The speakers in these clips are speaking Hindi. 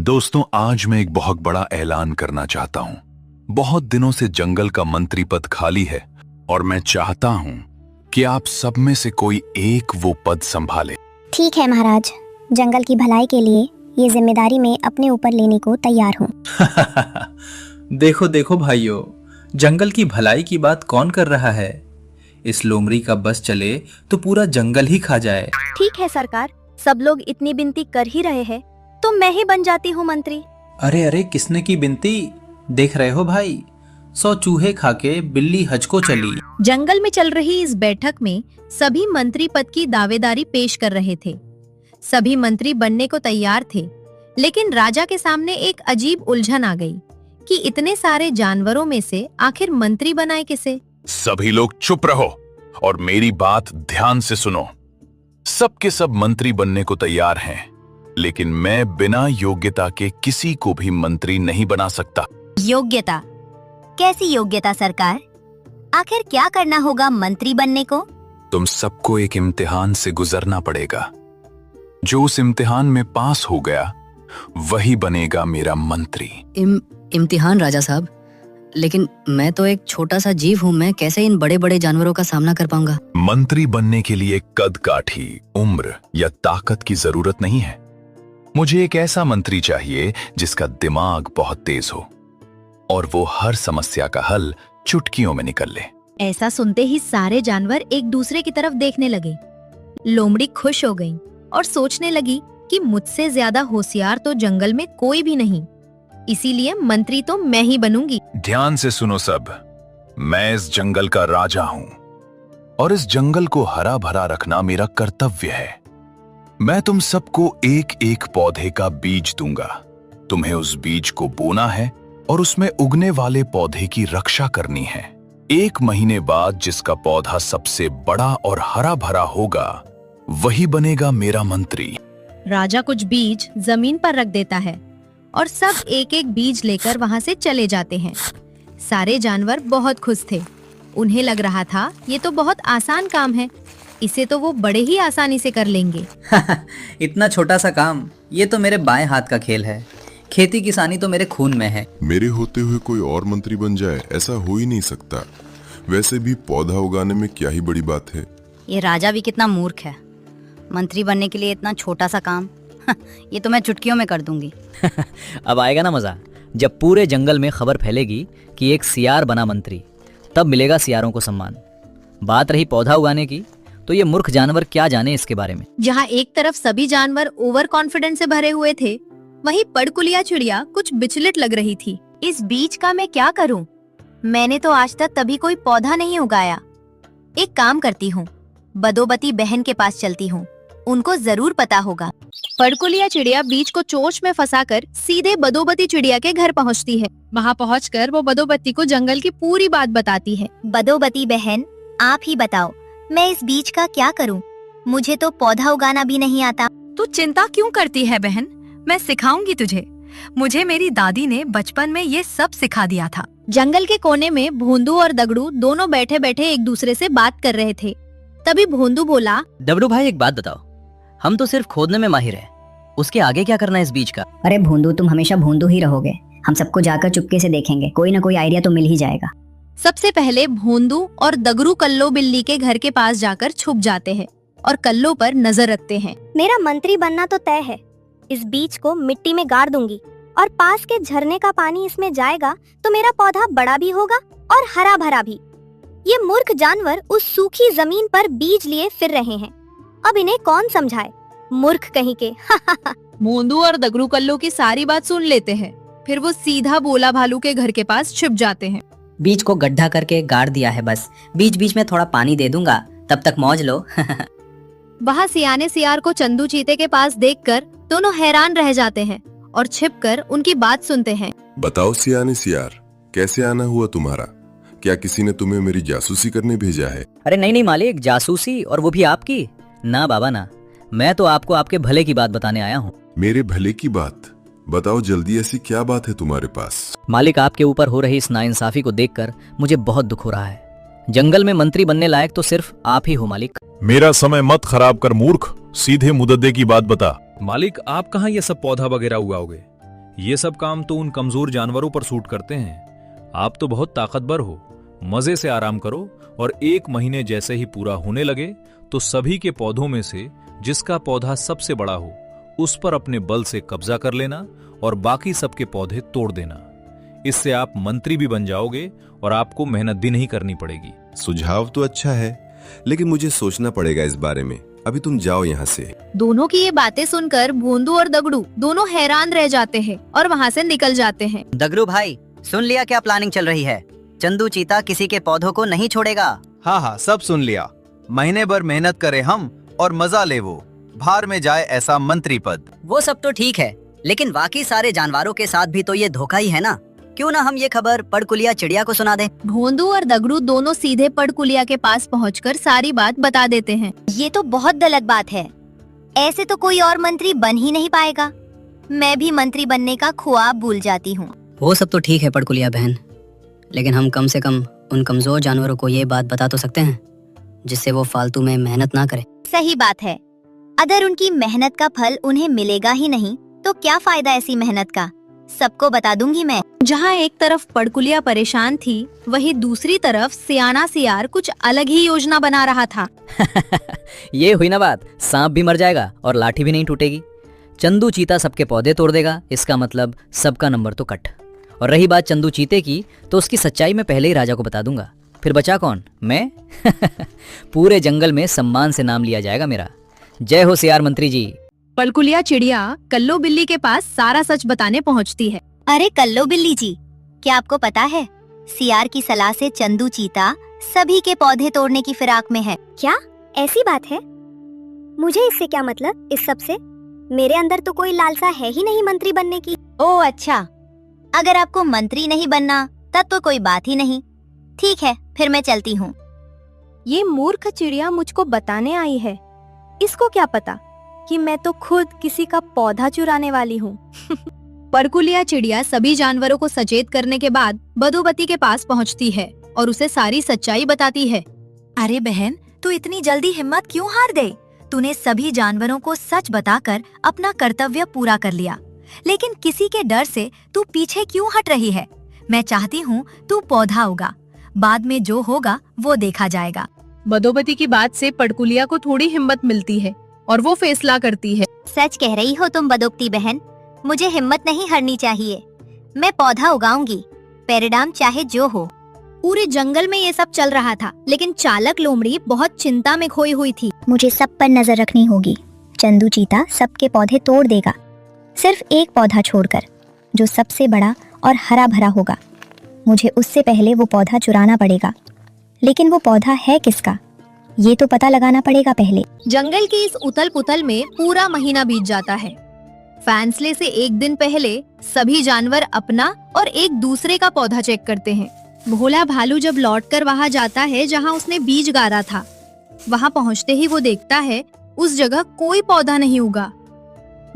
दोस्तों, आज मैं एक बहुत बड़ा ऐलान करना चाहता हूं। बहुत दिनों से जंगल का मंत्री पद खाली है और मैं चाहता हूं कि आप सब में से कोई एक वो पद संभाले। ठीक है महाराज, जंगल की भलाई के लिए ये जिम्मेदारी मैं अपने ऊपर लेने को तैयार हूँ। देखो देखो भाइयों, जंगल की भलाई की बात कौन कर रहा है? इस लोमड़ी का बस चले तो पूरा जंगल ही खा जाए। ठीक है सरकार, सब लोग इतनी विनती कर ही रहे हैं तो मैं ही बन जाती हूँ मंत्री। अरे अरे, किसने की बिनती? देख रहे हो भाई, 100 चूहे खा के बिल्ली हज को चली। जंगल में चल रही इस बैठक में सभी मंत्री पद की दावेदारी पेश कर रहे थे। सभी मंत्री बनने को तैयार थे, लेकिन राजा के सामने एक अजीब उलझन आ गई कि इतने सारे जानवरों में से आखिर मंत्री बनाए किसे। सभी लोग चुप रहो और मेरी बात ध्यान से सुनो। सबके सब मंत्री बनने को तैयार हैं, लेकिन मैं बिना योग्यता के किसी को भी मंत्री नहीं बना सकता। योग्यता? कैसी योग्यता सरकार? आखिर क्या करना होगा मंत्री बनने को? तुम सबको एक इम्तिहान से गुजरना पड़ेगा। जो उस इम्तिहान में पास हो गया वही बनेगा मेरा मंत्री। इम्तिहान राजा साहब, लेकिन मैं तो एक छोटा सा जीव हूँ, मैं कैसे इन बड़े बड़े जानवरों का सामना कर पाऊंगा? मंत्री बनने के लिए कद काठी, उम्र या ताकत की जरूरत नहीं है। मुझे एक ऐसा मंत्री चाहिए जिसका दिमाग बहुत तेज हो और वो हर समस्या का हल चुटकियों में निकल ले। ऐसा सुनते ही सारे जानवर एक दूसरे की तरफ देखने लगे। लोमड़ी खुश हो गई और सोचने लगी कि मुझसे ज्यादा होशियार तो जंगल में कोई भी नहीं, इसीलिए मंत्री तो मैं ही बनूंगी। ध्यान से सुनो सब, मैं इस जंगल का राजा हूं और इस जंगल को हरा भरा रखना मेरा कर्तव्य है। मैं तुम सबको एक एक पौधे का बीज दूंगा। तुम्हें उस बीज को बोना है और उसमें उगने वाले पौधे की रक्षा करनी है। 1 महीने बाद जिसका पौधा सबसे बड़ा और हरा भरा होगा वही बनेगा मेरा मंत्री। राजा कुछ बीज जमीन पर रख देता है और सब एक एक बीज लेकर वहां से चले जाते हैं। सारे जानवर बहुत खुश थे। उन्हें लग रहा था ये तो बहुत आसान काम है, इसे तो वो बड़े ही आसानी से कर लेंगे। इतना छोटा सा काम, ये तो मेरे बाएं हाथ का खेल है। खेती किसानी तो मेरे खून में है। मेरे होते हुए कोई और मंत्री बन जाए, ऐसा हो ही नहीं सकता। वैसे भी पौधा उगाने में क्या ही बड़ी बात है। ये राजा भी कितना मूर्ख है, मंत्री बनने के लिए इतना छोटा सा काम। ये तो मैं चुटकियों में कर दूंगी। अब आएगा ना मजा, जब पूरे जंगल में खबर फैलेगी कि एक सियार बना मंत्री, तब मिलेगा सियारों को सम्मान। बात रही पौधा उगाने की, तो ये मूर्ख जानवर क्या जाने इसके बारे में। जहाँ एक तरफ सभी जानवर ओवर कॉन्फिडेंस से भरे हुए थे, वहीं पड़कुलिया चिड़िया कुछ विचलित लग रही थी। इस बीज का मैं क्या करूं? मैंने तो आज तक कभी कोई पौधा नहीं उगाया। एक काम करती हूँ, बदोबती बहन के पास चलती हूँ, उनको जरूर पता होगा। पड़कुलिया चिड़िया बीज को चोंच में फंसाकर सीधे बदोबती चिड़िया के घर पहुंचती है। वहां पहुंचकर वो बदोबती को जंगल की पूरी बात बताती है। बदोबती बहन, आप ही बताओ, मैं इस बीज का क्या करूं? मुझे तो पौधा उगाना भी नहीं आता। तू चिंता क्यों करती है बहन, मैं सिखाऊंगी तुझे। मुझे मेरी दादी ने बचपन में ये सब सिखा दिया था। जंगल के कोने में भोंदू और दगड़ू दोनों बैठे बैठे एक दूसरे से बात कर रहे थे। तभी भोंदू बोला, दगड़ू भाई एक बात बताओ, हम तो सिर्फ खोदने में माहिर है, उसके आगे क्या करना है इस बीज का? अरे भोंदू, तुम हमेशा भोंदू ही रहोगे। हम सबको जाकर चुपके से देखेंगे, कोई ना कोई आइडिया तो मिल ही जाएगा। सबसे पहले भोंदू और दगड़ू कल्लो बिल्ली के घर के पास जाकर छुप जाते हैं और कल्लो पर नजर रखते हैं। मेरा मंत्री बनना तो तय है। इस बीज को मिट्टी में गाड़ दूंगी और पास के झरने का पानी इसमें जाएगा तो मेरा पौधा बड़ा भी होगा और हरा भरा भी। ये मूर्ख जानवर उस सूखी जमीन पर बीज लिए फिर रहे हैं। अब इन्हें कौन समझाए, मूर्ख कहीं के। भोंदू और दगड़ू कल्लो की सारी बात सुन लेते हैं। फिर वो सीधा बोला भालू के घर के पास छिप जाते हैं। बीज को गड्ढा करके गाड़ दिया है, बस बीच बीच में थोड़ा पानी दे दूंगा, तब तक मौज लो। वहाँ सियाने सियार को चंदू चीते के पास देखकर दोनों हैरान रह जाते हैं और छिपकर उनकी बात सुनते हैं। बताओ सियाने सियार, कैसे आना हुआ तुम्हारा? क्या किसी ने तुम्हें मेरी जासूसी करने भेजा है? अरे नहीं नहीं मालिक, जासूसी और वो भी आपकी? ना बाबा ना, मैं तो आपको आपके भले की बात बताने आया हूँ। मेरे भले की बात? बताओ जल्दी, ऐसी क्या बात है तुम्हारे पास? मालिक, आपके ऊपर हो रही इस नाइंसाफी को देखकर मुझे बहुत दुख हो रहा है। जंगल में मंत्री बनने लायक तो सिर्फ आप ही हो मालिक। मेरा समय मत खराब कर मूर्ख, सीधे मुद्दे की बात बता। मालिक, आप कहाँ ये सब पौधा वगैरह उगाओगे? ये सब काम तो उन कमजोर जानवरों पर सूट करते हैं। आप तो बहुत ताकतवर हो, मजे से आराम करो और 1 महीने जैसे ही पूरा होने लगे तो सभी के पौधों में से जिसका पौधा सबसे बड़ा हो उस पर अपने बल से कब्जा कर लेना और बाकी सबके पौधे तोड़ देना। इससे आप मंत्री भी बन जाओगे और आपको मेहनत भी नहीं करनी पड़ेगी। सुझाव तो अच्छा है, लेकिन मुझे सोचना पड़ेगा इस बारे में। अभी तुम जाओ यहाँ से। दोनों की ये बातें सुनकर भोंदू और दगड़ू दोनों हैरान रह जाते हैं और वहाँ से निकल जाते हैं। दगड़ू भाई, सुन लिया क्या प्लानिंग चल रही है? चंदू चीता किसी के पौधों को नहीं छोड़ेगा। हाँ हाँ, सब सुन लिया। महीने भर मेहनत करे हम और मजा ले वो, भार में जाए ऐसा मंत्री पद। वो सब तो ठीक है, लेकिन बाकी सारे जानवरों के साथ भी तो ये धोखा ही है ना। क्यों ना हम ये खबर पड़कुलिया चिड़िया को सुना दें। भोंदू और दगड़ू दोनों सीधे पड़कुलिया के पास पहुंचकर सारी बात बता देते हैं। ये तो बहुत गलत बात है। ऐसे तो कोई और मंत्री बन ही नहीं पाएगा। मैं भी मंत्री बनने का ख्वाब भूल जाती हूँ। वो सब तो ठीक है पड़कुलिया बहन, लेकिन हम कम से कम उन कमजोर जानवरों को ये बात बता तो सकते हैं जिससे वो फालतू में मेहनत ना करे। सही बात है। अगर उनकी मेहनत का फल उन्हें मिलेगा ही नहीं तो क्या फायदा ऐसी मेहनत का। सबको बता दूंगी मैं। जहाँ एक तरफ पड़कुलिया परेशान थी, वहीं दूसरी तरफ सियाना सियार कुछ अलग ही योजना बना रहा था। ये हुई ना बात, सांप भी मर जाएगा और लाठी भी नहीं टूटेगी। चंदू चीता सबके पौधे तोड़ देगा, इसका मतलब सबका नंबर तो कट। और रही बात चंदू चीते की, तो उसकी सच्चाई मैं पहले ही राजा को बता दूंगा। फिर बचा कौन? मैं। पूरे जंगल में सम्मान से नाम लिया जाएगा मेरा। जय हो सियार मंत्री जी। पड़कुलिया चिड़िया कल्लो बिल्ली के पास सारा सच बताने पहुंचती है। अरे कल्लो बिल्ली जी, क्या आपको पता है सियार की सलाह से चंदू चीता सभी के पौधे तोड़ने की फिराक में है। क्या ऐसी बात है? मुझे इससे क्या मतलब? इस सब से मेरे अंदर तो कोई लालसा है ही नहीं मंत्री बनने की। ओह अच्छा, अगर आपको मंत्री नहीं बनना तब तो कोई बात ही नहीं। ठीक है, फिर मैं चलती हूँ। ये मूर्ख चिड़िया मुझको बताने आई है। इसको क्या पता कि मैं तो खुद किसी का पौधा चुराने वाली हूँ। पड़कुलिया चिड़िया सभी जानवरों को सचेत करने के बाद बदोबती के पास पहुंचती है और उसे सारी सच्चाई बताती है। अरे बहन, तू इतनी जल्दी हिम्मत क्यों हार गई? तूने सभी जानवरों को सच बताकर अपना कर्तव्य पूरा कर लिया, लेकिन किसी के डर से तू पीछे क्यों हट रही है? मैं चाहती हूँ तू पौधा उगा, बाद में जो होगा वो देखा जाएगा। बदोबती की बात से पड़कुलिया को थोड़ी हिम्मत मिलती है और वो फैसला करती है। सच कह रही हो तुम बदोबती बहन, मुझे हिम्मत नहीं हारनी चाहिए। मैं पौधा उगाऊंगी, परिणाम चाहे जो हो। पूरे जंगल में ये सब चल रहा था, लेकिन चालक लोमड़ी बहुत चिंता में खोई हुई थी। मुझे सब पर नजर रखनी होगी। चंदू चीता सबके पौधे तोड़ देगा, सिर्फ एक पौधा छोड़कर, जो सबसे बड़ा और हरा भरा होगा। मुझे उससे पहले वो पौधा चुराना पड़ेगा। लेकिन वो पौधा है किसका, ये तो पता लगाना पड़ेगा पहले। जंगल की इस उथल पुथल में पूरा महीना बीत जाता है। फैसले से एक दिन पहले सभी जानवर अपना और एक दूसरे का पौधा चेक करते हैं। भोला भालू जब लौटकर वहाँ जाता है जहाँ उसने बीज गाड़ा था, वहाँ पहुँचते ही वो देखता है उस जगह कोई पौधा नहीं उगा।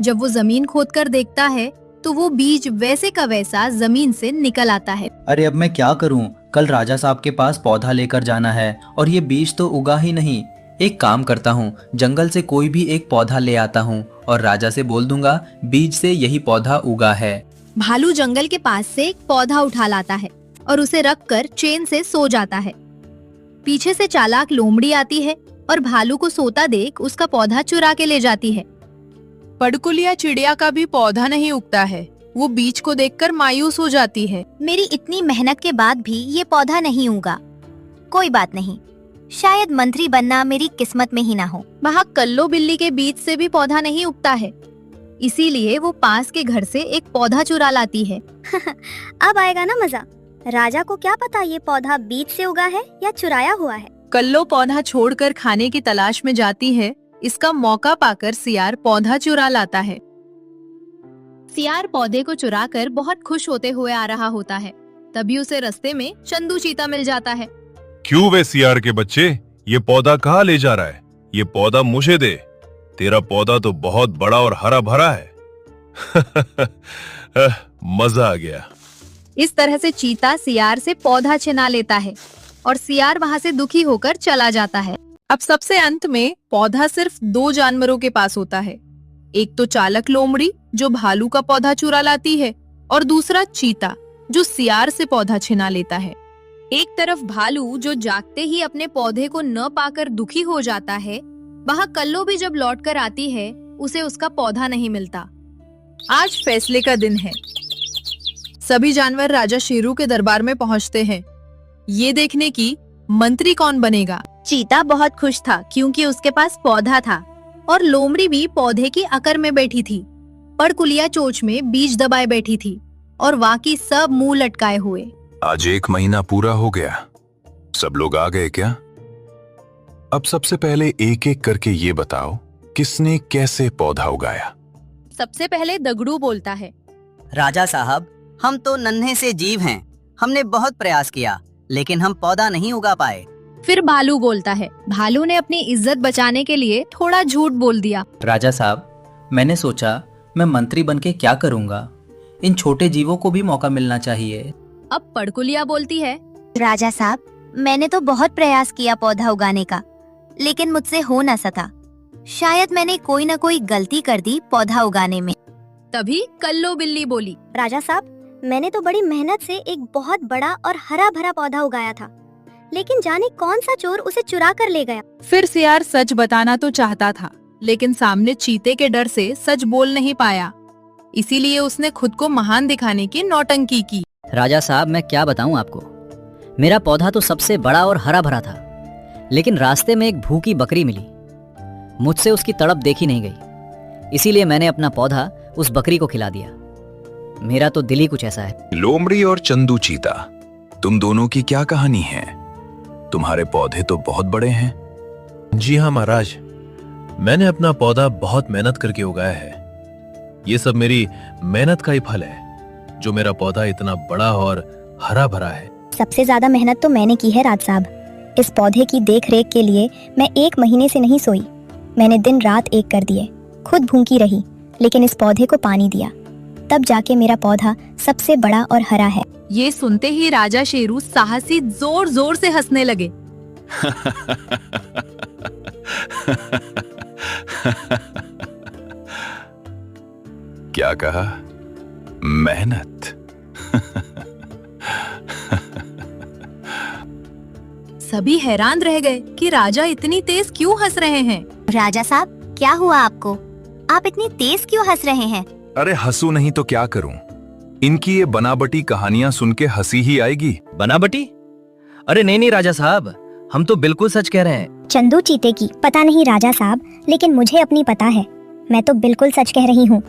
जब वो जमीन खोदकर देखता है तो वो बीज वैसे का वैसा जमीन से निकल आता है। अरे अब मैं क्या करूं? कल राजा साहब के पास पौधा लेकर जाना है और ये बीज तो उगा ही नहीं। एक काम करता हूँ, जंगल से कोई भी एक पौधा ले आता हूँ और राजा से बोल दूंगा बीज से यही पौधा उगा है। भालू जंगल के पास से एक पौधा उठा लाता है और उसे रखकर चैन से सो जाता है। पीछे से चालाक लोमड़ी आती है और भालू को सोता देख उसका पौधा चुरा के ले जाती है। पड़कुलिया चिड़िया का भी पौधा नहीं उगता है। वो बीज को देखकर मायूस हो जाती है। मेरी इतनी मेहनत के बाद भी ये पौधा नहीं उगा। कोई बात नहीं, शायद मंत्री बनना मेरी किस्मत में ही ना हो। वहाँ कल्लो बिल्ली के बीज से भी पौधा नहीं उगता है, इसीलिए वो पास के घर से एक पौधा चुरा लाती है। अब आएगा ना मजा। राजा को क्या पता ये पौधा बीज से उगा है या चुराया हुआ है। कल्लो पौधा छोड़कर खाने की तलाश में जाती है। इसका मौका पाकर सियार पौधा चुरा लाता है। सियार पौधे को चुराकर बहुत खुश होते हुए आ रहा होता है। तभी उसे रास्ते में चंदू चीता मिल जाता है। क्यों वे सियार के बच्चे, ये पौधा कहाँ ले जा रहा है? ये पौधा मुझे दे। तेरा पौधा तो बहुत बड़ा और हरा भरा है। मजा आ गया। इस तरह से चीता सियार से पौधा छिना लेता है और सियार वहाँ से दुखी होकर चला जाता है। अब सबसे अंत में पौधा सिर्फ 2 जानवरों के पास होता है, एक तो चालक लोमड़ी जो भालू का पौधा चुरा लाती है और दूसरा चीता जो सियार से पौधा छिना लेता है। एक तरफ भालू जो जागते ही अपने पौधे को न पाकर दुखी हो जाता है, वहाँ कल्लो भी जब लौटकर आती है उसे उसका पौधा नहीं मिलता। आज फैसले का दिन है। सभी जानवर राजा शेरू के दरबार में पहुंचते हैं, ये देखने की मंत्री कौन बनेगा। चीता बहुत खुश था क्योंकि उसके पास पौधा था और लोमड़ी भी पौधे की अकर में बैठी थी। पड़कुलिया चोंच में बीज दबाए बैठी थी और बाकी सब मुंह लटकाए हुए। आज 1 महीना पूरा हो गया, सब लोग आ गए क्या? अब सबसे पहले एक एक करके ये बताओ किसने कैसे पौधा उगाया। सबसे पहले दगड़ू बोलता है। राजा साहब, हम तो नन्हे से जीव हैं। हमने बहुत प्रयास किया लेकिन हम पौधा नहीं उगा पाए। फिर भालू बोलता है। भालू ने अपनी इज्जत बचाने के लिए थोड़ा झूठ बोल दिया। राजा साहब, मैंने सोचा मैं मंत्री बनके क्या करूँगा, इन छोटे जीवों को भी मौका मिलना चाहिए। अब पड़कुलिया बोलती है। राजा साहब, मैंने तो बहुत प्रयास किया पौधा उगाने का, लेकिन मुझसे हो न सका। शायद मैंने कोई न कोई गलती कर दी पौधा उगाने में। तभी कल्लो बिल्ली बोली। राजा साहब, मैंने तो बड़ी मेहनत से एक बहुत बड़ा और हरा भरा पौधा उगाया था, लेकिन जाने कौन सा चोर उसे चुरा कर ले गया। फिर सियार सच बताना तो चाहता था, लेकिन सामने चीते के डर से सच बोल नहीं पाया, इसीलिए उसने खुद को महान दिखाने की नौटंकी की। राजा साहब, मैं क्या बताऊं आपको, मेरा पौधा तो सबसे बड़ा और हरा भरा था, लेकिन रास्ते में एक भूखी बकरी मिली। मुझसे उसकी तड़प देखी नहीं गई, इसीलिए मैंने अपना पौधा उस बकरी को खिला दिया। मेरा तो दिल ही कुछ ऐसा है। लोमड़ी और चंदू चीता, तुम दोनों की क्या कहानी है? तुम्हारे पौधे तो बहुत बड़े हैं। जी हाँ महाराज, मैंने अपना पौधा बहुत मेहनत करके उगाया है। ये सब मेरी मेहनत का ही फल है जो मेरा पौधा इतना बड़ा और हरा भरा है। सबसे ज्यादा मेहनत तो मैंने की है राज साहब। इस पौधे की देख रेख के लिए मैं 1 महीने से नहीं सोई। मैंने दिन रात एक कर दिए, खुद भूखी रही, लेकिन इस पौधे को पानी दिया, तब जाके मेरा पौधा सबसे बड़ा और हरा है। ये सुनते ही राजा शेरू साहसी जोर जोर से हंसने लगे। क्या कहा? मेहनत? सभी हैरान रह गए कि राजा इतनी तेज क्यों हंस रहे हैं। राजा साहब, क्या हुआ आपको? आप इतनी तेज क्यों हंस रहे हैं? अरे हंसू नहीं तो क्या करूं? इनकी ये बनावटी कहानियां सुन के हंसी ही आएगी। बनावटी? अरे नहीं राजा साहब, हम तो बिल्कुल सच कह रहे हैं। चंदू चीते की पता नहीं राजा साहब, लेकिन मुझे अपनी पता है। मैं तो बिल्कुल सच कह रही हूँ।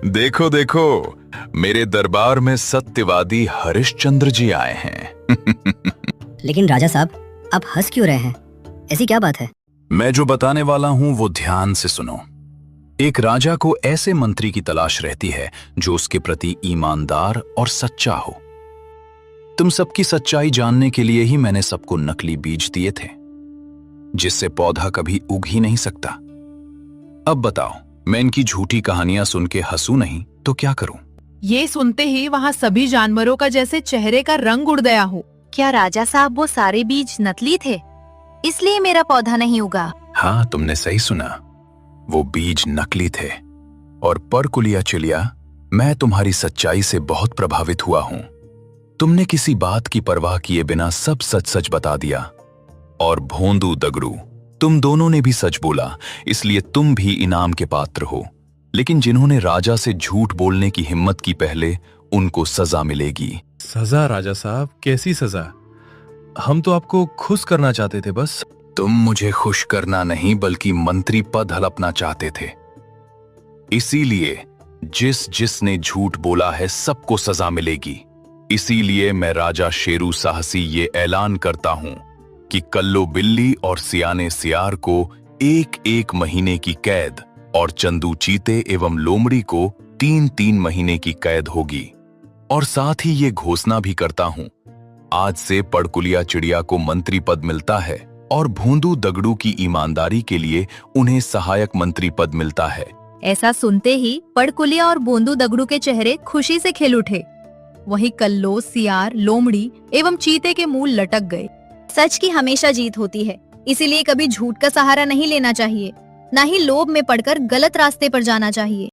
देखो देखो, मेरे दरबार में सत्यवादी हरिश्चंद्र जी आए हैं। लेकिन राजा साहब, आप हंस क्यों रहे हैं? ऐसी क्या बात है? मैं जो बताने वाला हूं वो ध्यान से सुनो। एक राजा को ऐसे मंत्री की तलाश रहती है जो उसके प्रति ईमानदार और सच्चा हो। तुम सबकी सच्चाई जानने के लिए ही मैंने सबको नकली बीज दिए थे, जिससे पौधा कभी उग ही नहीं सकता। अब बताओ, मैं इनकी झूठी कहानियां सुन के हंसू नहीं तो क्या करूं? ये सुनते ही वहाँ सभी जानवरों का जैसे चेहरे का रंग उड़ गया हो। क्या राजा साहब वो सारे बीज नकली थे, इसलिए मेरा पौधा नहीं उगा? हाँ, तुमने सही सुना, वो बीज नकली थे। और परकुलिया चिड़िया, मैं तुम्हारी सच्चाई से बहुत प्रभावित हुआ हूं। तुमने किसी बात की परवाह किए बिना सब सच सच बता दिया। और भोंदू दगड़ू, तुम दोनों ने भी सच बोला, इसलिए तुम भी इनाम के पात्र हो। लेकिन जिन्होंने राजा से झूठ बोलने की हिम्मत की, पहले उनको सजा मिलेगी। सजा? राजा साहब, कैसी सजा? हम तो आपको खुश करना चाहते थे बस। तुम मुझे खुश करना नहीं बल्कि मंत्री पद हड़पना चाहते थे। इसीलिए जिसने झूठ बोला है सबको सजा मिलेगी। इसीलिए मैं राजा शेरू साहसी ये ऐलान करता हूं कि कल्लो बिल्ली और सियाने सियार को 1-1 महीने की कैद और चंदू चीते एवं लोमड़ी को 3-3 महीने की कैद होगी। और साथ ही ये घोषणा भी करता हूं, आज से पड़कुलिया चिड़िया को मंत्री पद मिलता है और भोंदू दगड़ू की ईमानदारी के लिए उन्हें सहायक मंत्री पद मिलता है। ऐसा सुनते ही पड़कुलिया और बोंदू दगड़ू के चेहरे खुशी से खिल उठे। वहीं कल्लो, सियार, लोमड़ी एवं चीते के मुंह लटक गए। सच की हमेशा जीत होती है, इसीलिए कभी झूठ का सहारा नहीं लेना चाहिए। ना ही लोभ में पड़कर गलत रास्ते पर जाना चाहिए।